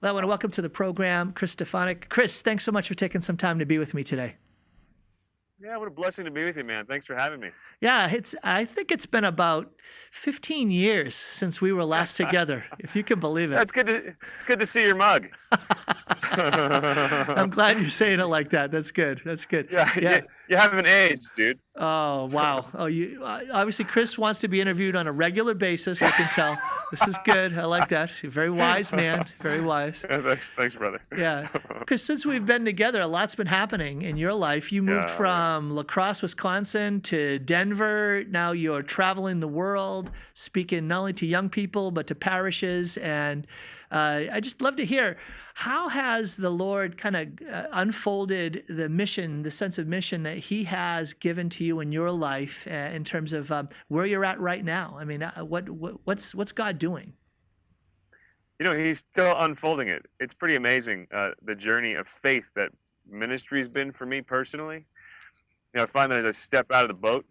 Well, I want to welcome to the program Chris Stefanick. Chris, thanks so much for taking some time to be with me today. Yeah, what a blessing to be with you, man. Thanks for having me. Yeah, I think it's been about 15 years since we were last together, if you can believe it. It's good to see your mug. I'm glad you're saying it like that. That's good. That's good. Yeah, Yeah. you haven't aged, dude. Oh, wow. Oh, you obviously Chris wants to be interviewed on a regular basis. I can tell. This is good. I like that. You're a very wise man. Very wise. Yeah, thanks, brother. Yeah. Because since we've been together, a lot's been happening in your life. You moved from La Crosse, Wisconsin to Denver. Now you're traveling the world, speaking not only to young people, but to parishes. And I just love to hear, how has the Lord kind of unfolded the mission, the sense of mission that he has given to you in your life in terms of where you're at right now? I mean, what's God doing? You know, he's still unfolding it. It's pretty amazing, the journey of faith that ministry's been for me personally. You know, I find that as I step out of the boat,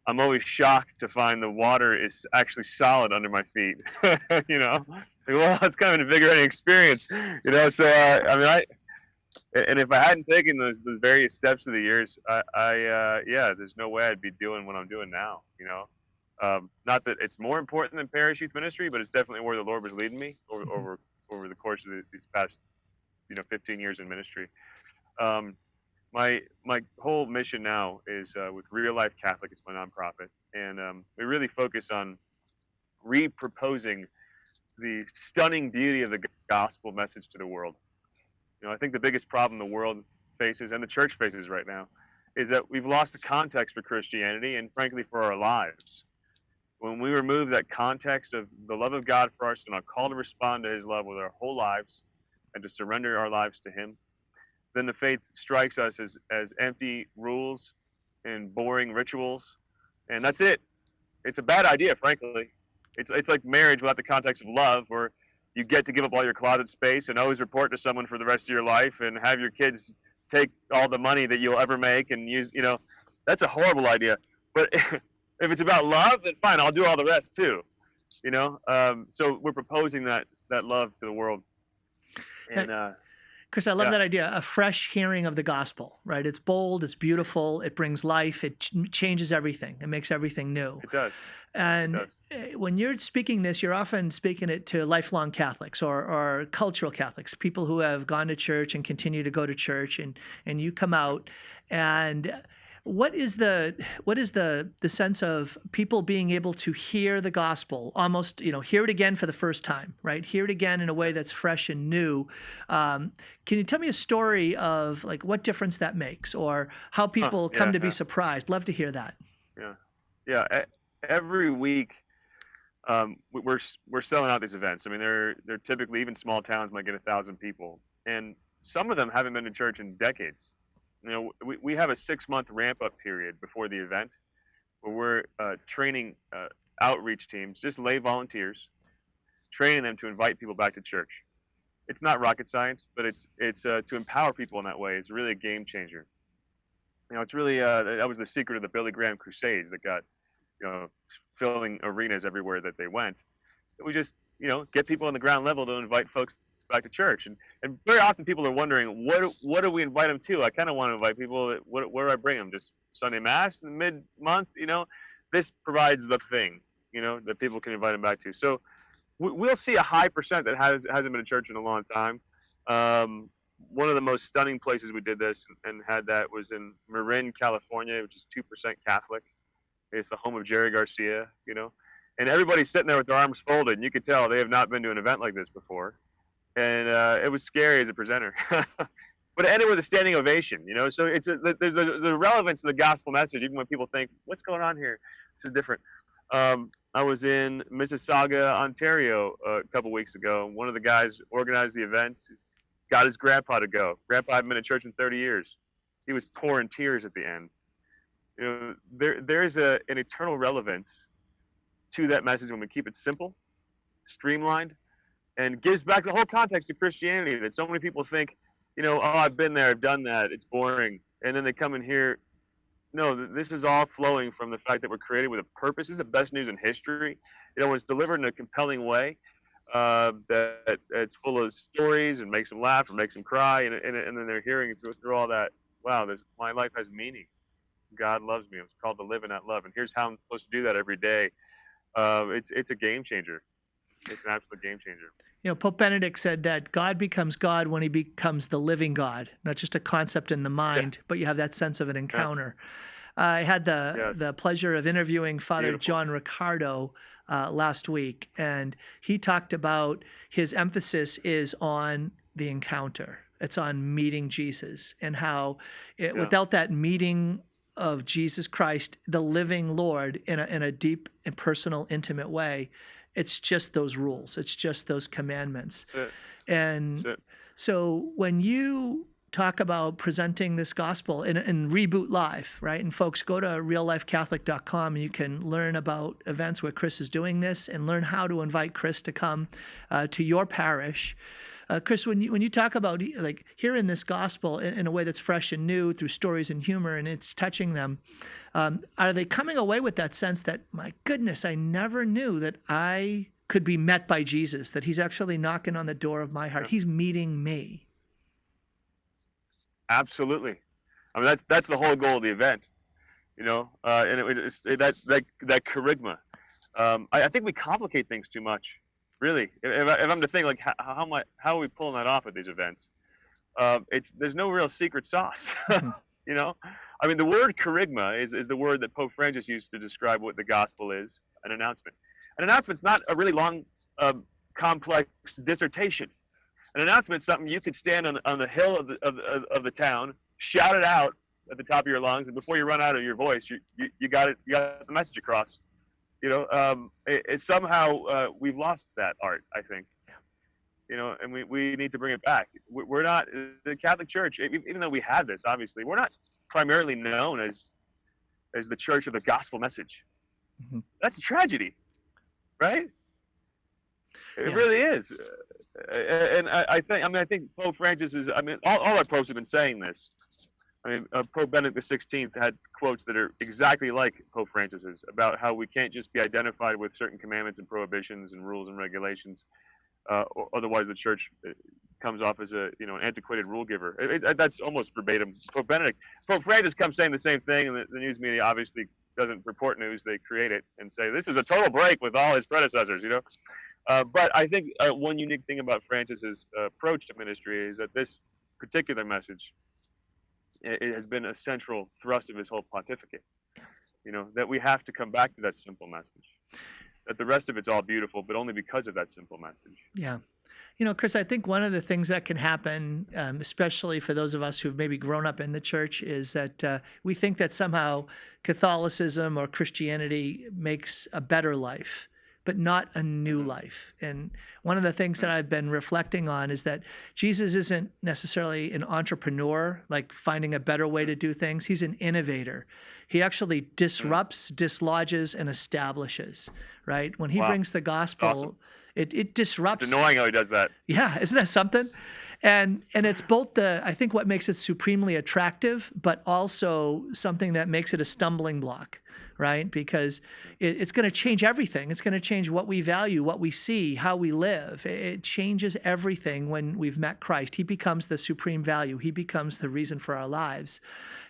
I'm always shocked to find the water is actually solid under my feet. You know, like, well, it's kind of an invigorating experience. You know, so I mean, and if I hadn't taken those various steps of the years, yeah, there's no way I'd be doing what I'm doing now. You know, not that it's more important than parish youth ministry, but it's definitely where the Lord was leading me over the course of these past 15 years in ministry. My whole mission now is with Real Life Catholic. It's my nonprofit, and we really focus on reproposing the stunning beauty of the gospel message to the world. You know, I think the biggest problem the world faces and the church faces right now is that we've lost the context for Christianity and, frankly, for our lives. When we remove that context of the love of God for us and our call to respond to His love with our whole lives and to surrender our lives to Him, then the faith strikes us as empty rules and boring rituals, and that's it. It's a bad idea, frankly. It's like marriage without the context of love, where you get to give up all your closet space and always report to someone for the rest of your life and have your kids take all the money that you'll ever make and use, you know, that's a horrible idea. But if it's about love, then fine, I'll do all the rest too, you know? So we're proposing that love to the world. And, Chris, I love that idea, a fresh hearing of the gospel, right? It's bold, it's beautiful, it brings life, it changes everything, it makes everything new. It does. And when you're speaking this, you're often speaking it to lifelong Catholics or cultural Catholics, people who have gone to church and continue to go to church, and you come out. And what is the sense of people being able to hear the gospel, almost, hear it again for the first time, right? Hear it again in a way that's fresh and new. Can you tell me a story of like what difference that makes, or how people come to be surprised? Love to hear that. Yeah. Every week, we're selling out these events. I mean, they're typically, even small towns might get 1,000 people, and some of them haven't been to church in decades. You know, we have a 6-month ramp up period before the event, where we're training outreach teams, just lay volunteers, training them to invite people back to church. It's not rocket science, but it's to empower people in that way. It's really a game changer. You know, it's really that was the secret of the Billy Graham Crusades that got, filling arenas everywhere that they went. We just, get people on the ground level to invite folks back to church. And very often people are wondering, what do we invite them to? I kind of want to invite people, where do I bring them? Just Sunday Mass in mid-month? This provides the thing, that people can invite them back to. So we'll see a high percent that hasn't been to church in a long time. One of the most stunning places we did this and had that was in Marin, California, which is 2% Catholic. It's the home of Jerry Garcia, and everybody's sitting there with their arms folded, and you could tell they have not been to an event like this before. And it was scary as a presenter, but it ended with a standing ovation, So there's a relevance to the gospel message, even when people think, what's going on here? This is different. I was in Mississauga, Ontario, a couple weeks ago. One of the guys organized the events, got his grandpa to go. Grandpa hadn't been to church in 30 years. He was pouring tears at the end. There's an eternal relevance to that message when we keep it simple, streamlined, and gives back the whole context of Christianity that so many people think, oh, I've been there, I've done that, it's boring. And then they come in here. No, this is all flowing from the fact that we're created with a purpose. This is the best news in history. When it's delivered in a compelling way, that it's full of stories and makes them laugh or makes them cry, and then they're hearing through all that. Wow, my life has meaning. God loves me. I'm called to live in that love, and here's how I'm supposed to do that every day. It's a game changer. It's an absolute game changer. Pope Benedict said that God becomes God when he becomes the living God, not just a concept in the Yeah, mind, but you have that sense of an yeah, encounter. I had yes, the pleasure of interviewing Father beautiful. John Riccardo last week, and he talked about his emphasis is on the encounter. It's on meeting Jesus, and how Yeah, without that meeting of Jesus Christ, the living Lord, in a deep and personal, intimate way, it's just those rules. It's just those commandments. that's it. And That's it. so when you talk about presenting this gospel in Reboot Live, right? And folks, go to reallifecatholic.com and you can learn about events where Chris is doing this and learn how to invite Chris to come to your parish. Chris, when you talk about like hearing this gospel in a way that's fresh and new through stories and humor, and it's touching them, are they coming away with that sense that, my goodness, I never knew that I could be met by Jesus, that he's actually knocking on the door of my heart. Yeah, He's meeting me. absolutely. I mean, that's the whole goal of the event. And that charisma. I think we complicate things too much. Really, if I'm to think like how are we pulling that off at these events? There's no real secret sauce. Mm-hmm. you know, I mean, the word charisma is the word that Pope Francis used to describe what the gospel is: an announcement. An announcement's not a really long, complex dissertation. An announcement is something you could stand on the hill of the town, shout it out at the top of your lungs, and before you run out of your voice, you got it, you got the message across. It's somehow we've lost that art, I think. And we need to bring it back. We're not the Catholic Church, even though we had this. Obviously, we're not primarily known as the Church of the Gospel message. Mm-hmm. That's a tragedy, right? It Yeah. really is. And I think Pope Francis is. I mean, all our popes have been saying this. I mean, Pope Benedict XVI had quotes that are exactly like Pope Francis's about how we can't just be identified with certain commandments and prohibitions and rules and regulations, or otherwise the Church comes off as an antiquated rule giver. That's almost verbatim. Pope Francis comes saying the same thing, and the news media obviously doesn't report news; they create it and say this is a total break with all his predecessors. But I think one unique thing about Francis's approach to ministry is that this particular message, it has been a central thrust of his whole pontificate. That we have to come back to that simple message. That the rest of it's all beautiful, but only because of that simple message. Yeah. Chris, I think one of the things that can happen, especially for those of us who've maybe grown up in the church, is that we think that somehow Catholicism or Christianity makes a better life, but not a new life. And one of the things that I've been reflecting on is that Jesus isn't necessarily an entrepreneur, like finding a better way to do things. He's an innovator. He actually disrupts, dislodges, and establishes, right? When he Wow. brings the gospel, Awesome. it disrupts. It's annoying how he does that. Yeah, isn't that something? And it's both I think what makes it supremely attractive, but also something that makes it a stumbling block, right? Because it's going to change everything. It's going to change what we value, what we see, how we live. It changes everything when we've met Christ. He becomes the supreme value. He becomes the reason for our lives.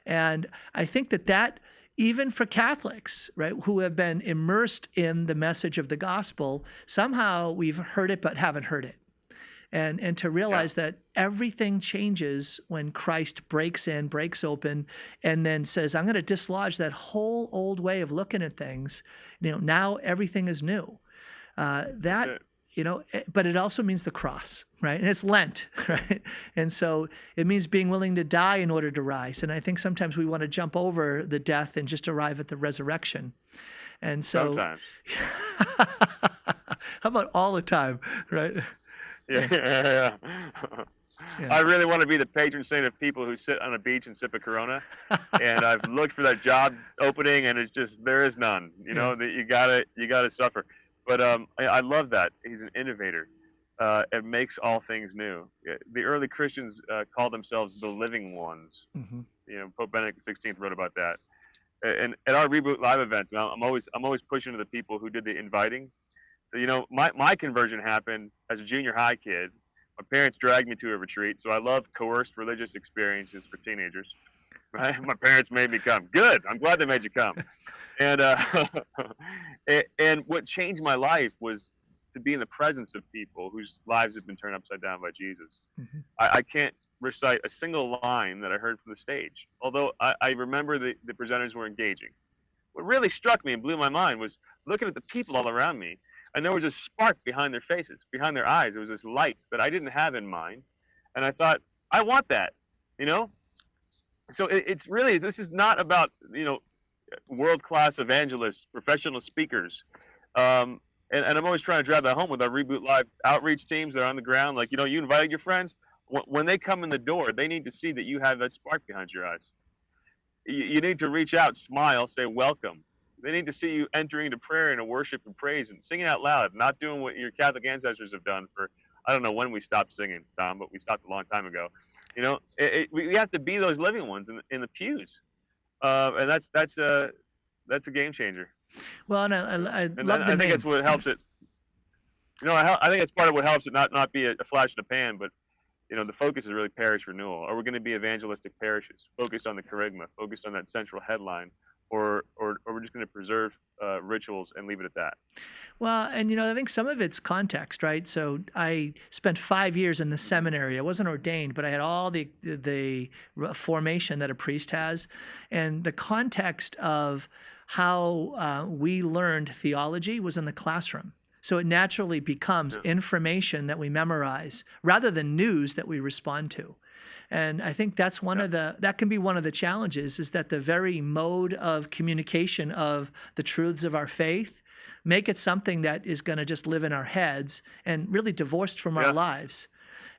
And I think that even for Catholics, right, who have been immersed in the message of the gospel, somehow we've heard it but haven't heard it. And to realize that everything changes when Christ breaks in, breaks open, and then says, I'm going to dislodge that whole old way of looking at things. Now everything is new. But it also means the cross, right? And it's Lent, right? And so it means being willing to die in order to rise. And I think sometimes we want to jump over the death and just arrive at the resurrection. And so Sometimes. how about all the time, right? Yeah. Yeah. I really want to be the patron saint of people who sit on a beach and sip a Corona. And I've looked for that job opening, and it's just there is none. That you gotta suffer. But I love that he's an innovator. It makes all things new. The early Christians called themselves the living ones. Mm-hmm. Pope Benedict XVI wrote about that. And at our Reboot Live events, I'm always pushing to the people who did the inviting So, my conversion happened as a junior high kid. My parents dragged me to a retreat, so I love coerced religious experiences for teenagers. Right? My parents made me come. Good. I'm glad they made you come. And and what changed my life was to be in the presence of people whose lives have been turned upside down by Jesus. Hmm. I can't recite a single line that I heard from the stage, although I remember the presenters were engaging. What really struck me and blew my mind was looking at the people all around me, and there was a spark behind their faces, behind their eyes. There was this light that I didn't have in mind, and I thought, I want that, you know. So it's really, this is not about world-class evangelists, professional speakers. And I'm always trying to drive that home with our Reboot Live outreach teams that are on the ground. Like, you invited your friends. When they come in the door, they need to see that you have that spark behind your eyes. You need to reach out, smile, say welcome. They need to see you entering into prayer and a worship and praise and singing out loud, not doing what your Catholic ancestors have done for, I don't know when we stopped singing, Tom, but we stopped a long time ago. We have to be those living ones in the pews. And that's a game changer. Well, and I And love the I think name. that's what helps it. I think that's part of what helps it not be a flash in the pan, but the focus is really parish renewal. Are we going to be evangelistic parishes, focused on the charisma, focused on that central headline, or we're just going to preserve rituals and leave it at that? Well, and I think some of it's context, right? So I spent 5 years in the seminary. I wasn't ordained, but I had all the formation that a priest has, and the context of how we learned theology was in the classroom. So it naturally becomes information that we memorize rather than news that we respond to. And I think that's that can be one of the challenges, is that the very mode of communication of the truths of our faith make it something that is going to just live in our heads and really divorced from our lives.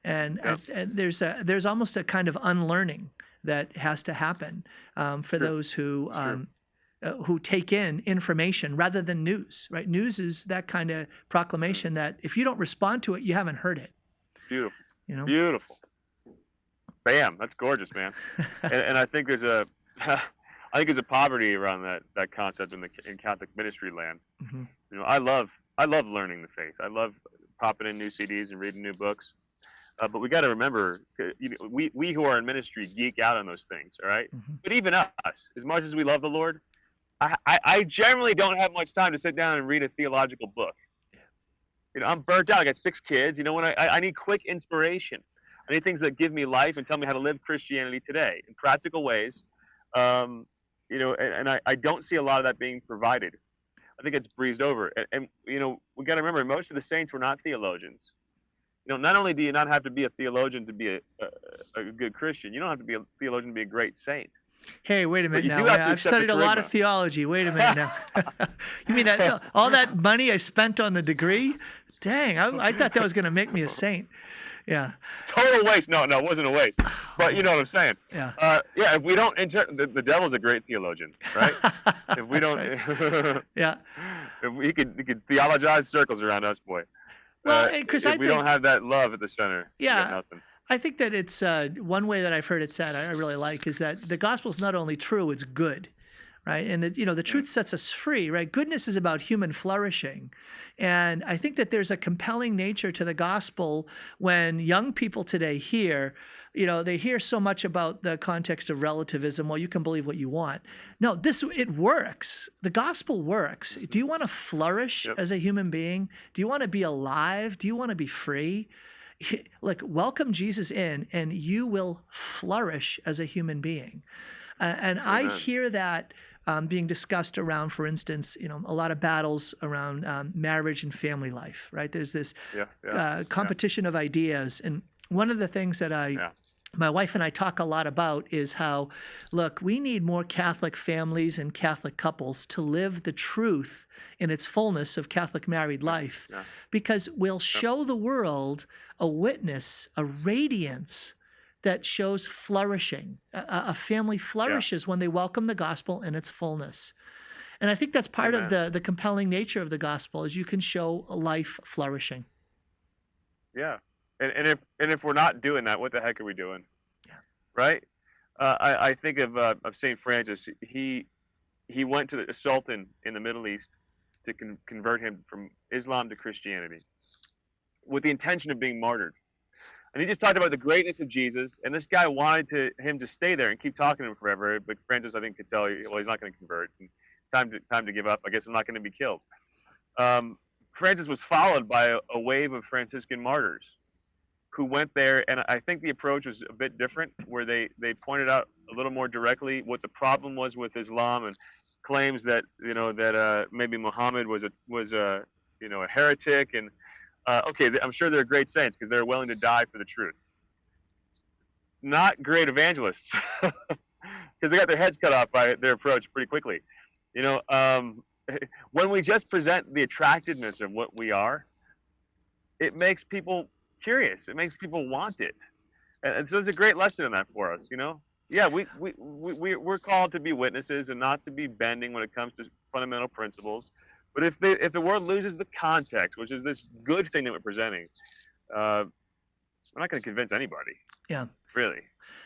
And there's almost a kind of unlearning that has to happen for those who take in information rather than news, right? News is that kind of proclamation that if you don't respond to it, you haven't heard it. Beautiful. Beautiful. Bam, that's gorgeous, man. and I think there's a poverty around that concept in Catholic ministry land. Mm-hmm. I love learning the faith. I love popping in new CDs and reading new books. But we got to remember, we who are in ministry geek out on those things, all right? Mm-hmm. But even us, as much as we love the Lord, I generally don't have much time to sit down and read a theological book. I'm burnt out. I got 6 kids. When I need quick inspiration. I need things that give me life and tell me how to live Christianity today in practical ways. And I don't see a lot of that being provided. I think it's breezed over. And we got to remember, most of the saints were not theologians. Not only do you not have to be a theologian to be a good Christian, you don't have to be a theologian to be a great saint. Hey, wait a minute now. I've I've studied a lot of theology. Wait a minute now. You mean all that money I spent on the degree? Dang, I thought that was going to make me a saint. Yeah. Total waste. No, it wasn't a waste. But you know what I'm saying. Yeah. If we don't the devil's a great theologian, right? If we don't, yeah. If he could theologize circles around us, boy. Well, Chris, if we don't have that love at the center, yeah, we got nothing. I think that it's one way that I've heard it said, I really like, is that the gospel is not only true, it's good, right? And the truth sets us free, right? Goodness is about human flourishing. And I think that there's a compelling nature to the gospel when young people today hear, they hear so much about the context of relativism. Well, you can believe what you want. No, it works. The gospel works. Do you want to flourish as a human being? Do you want to be alive? Do you want to be free? Like, welcome Jesus in, and you will flourish as a human being. And I hear that being discussed around, for instance, a lot of battles around marriage and family life, right? There's this competition of ideas. And one of the things that my wife and I talk a lot about is how, look, we need more Catholic families and Catholic couples to live the truth in its fullness of Catholic married life, because we'll show the world a witness, a radiance that shows flourishing. A family flourishes when they welcome the gospel in its fullness. And I think that's part of the compelling nature of the gospel, is you can show a life flourishing. Yeah. And if we're not doing that, what the heck are we doing? Right? I think of St. Francis. He went to the Sultan in the Middle East, to convert him from Islam to Christianity with the intention of being martyred. And he just talked about the greatness of Jesus, and this guy wanted him to stay there and keep talking to him forever. But Francis, I think, could tell, well, he's not going to convert. And time to give up. I guess I'm not going to be killed. Francis was followed by a wave of Franciscan martyrs who went there, and I think the approach was a bit different, where they pointed out a little more directly what the problem was with Islam, and claims that maybe Muhammad was a heretic, and okay, I'm sure they're great saints because they're willing to die for the truth. Not great evangelists, because they got their heads cut off by their approach pretty quickly. When we just present the attractiveness of what we are, it makes people curious. It makes people want it, and so it's a great lesson in that for us. Yeah, we're called to be witnesses and not to be bending when it comes to fundamental principles. But if the world loses the context, which is this good thing that we're presenting, we're not going to convince anybody. Yeah. Really.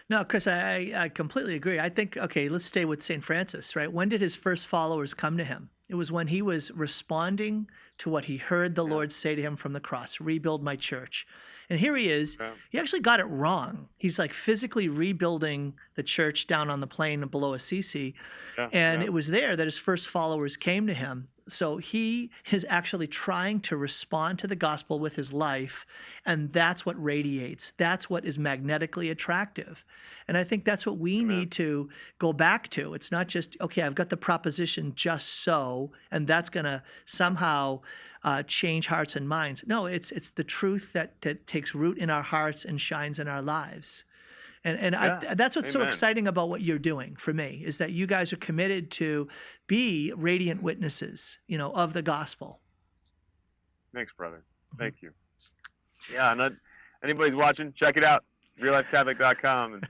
No, Chris, I completely agree. I think, okay, let's stay with St. Francis, right? When did his first followers come to him? It was when he was responding to what he heard the Lord say to him from the cross, rebuild my church. And here he is. Yeah. He actually got it wrong. He's like physically rebuilding the church down on the plain below Assisi. Yeah. And it was there that his first followers came to him. So he is actually trying to respond to the gospel with his life, and that's what radiates. That's what is magnetically attractive. And I think that's what we need to go back to. It's not just, okay, I've got the proposition just so, and that's going to somehow change hearts and minds. No, it's the truth that takes root in our hearts and shines in our lives. And that's what's so exciting about what you're doing for me, is that you guys are committed to be radiant witnesses, of the gospel. Thanks, brother. Thank you. Yeah, and anybody's watching, check it out. RealLifeCatholic.com and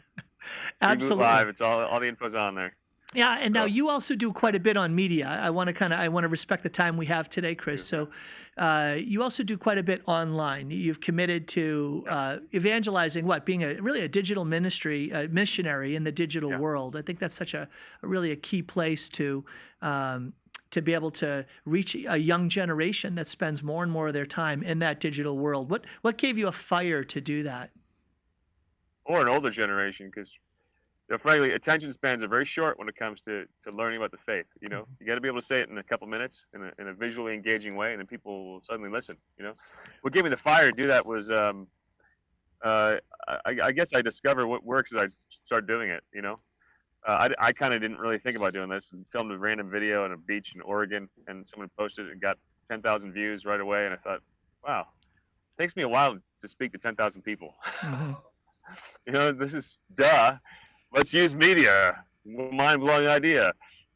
Absolutely. Live. It's all the info's on there. Yeah, and now you also do quite a bit on media. I want to respect the time we have today, Chris. So you also do quite a bit online. You've committed to evangelizing, being really a digital ministry, missionary in the digital world. I think that's such a really a key place to be able to reach a young generation that spends more and more of their time in that digital world. What gave you a fire to do that? Or an older generation, because frankly, attention spans are very short when it comes to learning about the faith. You got to be able to say it in a couple minutes in a visually engaging way, and then people will suddenly listen. What gave me the fire to do that was, I guess I discovered what works as I started doing it. I kind of didn't really think about doing this, and filmed a random video on a beach in Oregon, and someone posted it and got 10,000 views right away, and I thought, wow, it takes me a while to speak to 10,000 people. Mm-hmm. This is duh. Let's use media. Mind-blowing idea.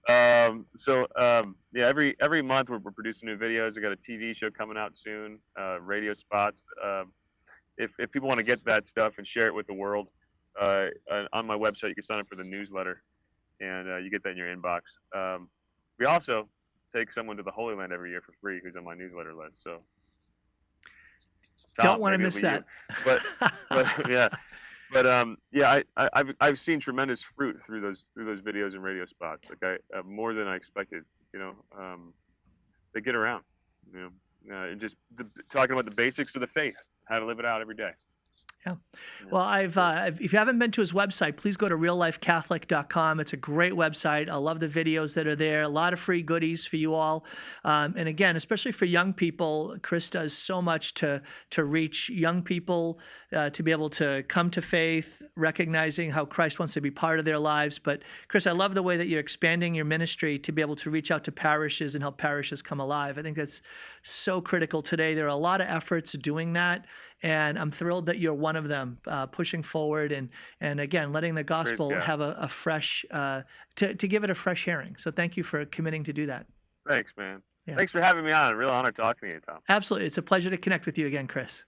Every month we're producing new videos. I got a TV show coming out soon, radio spots. If people want to get that stuff and share it with the world, on my website you can sign up for the newsletter, and you get that in your inbox. We also take someone to the Holy Land every year for free who's on my newsletter list. So don't want to miss that. But yeah. But I've seen tremendous fruit through those videos and radio spots. Like more than I expected. They get around. Just talking about the basics of the faith, how to live it out every day. Yeah. Well, if you haven't been to his website, please go to reallifecatholic.com. It's a great website. I love the videos that are there. A lot of free goodies for you all. And again, especially for young people, Chris does so much to reach young people, to be able to come to faith, recognizing how Christ wants to be part of their lives. But Chris, I love the way that you're expanding your ministry to be able to reach out to parishes and help parishes come alive. I think that's so critical today. There are a lot of efforts doing that. And I'm thrilled that you're one of them, pushing forward and again, letting the gospel have a fresh, to give it a fresh hearing. So thank you for committing to do that. Thanks, man. Yeah. Thanks for having me on. A real honor talking to you, Tom. Absolutely. It's a pleasure to connect with you again, Chris.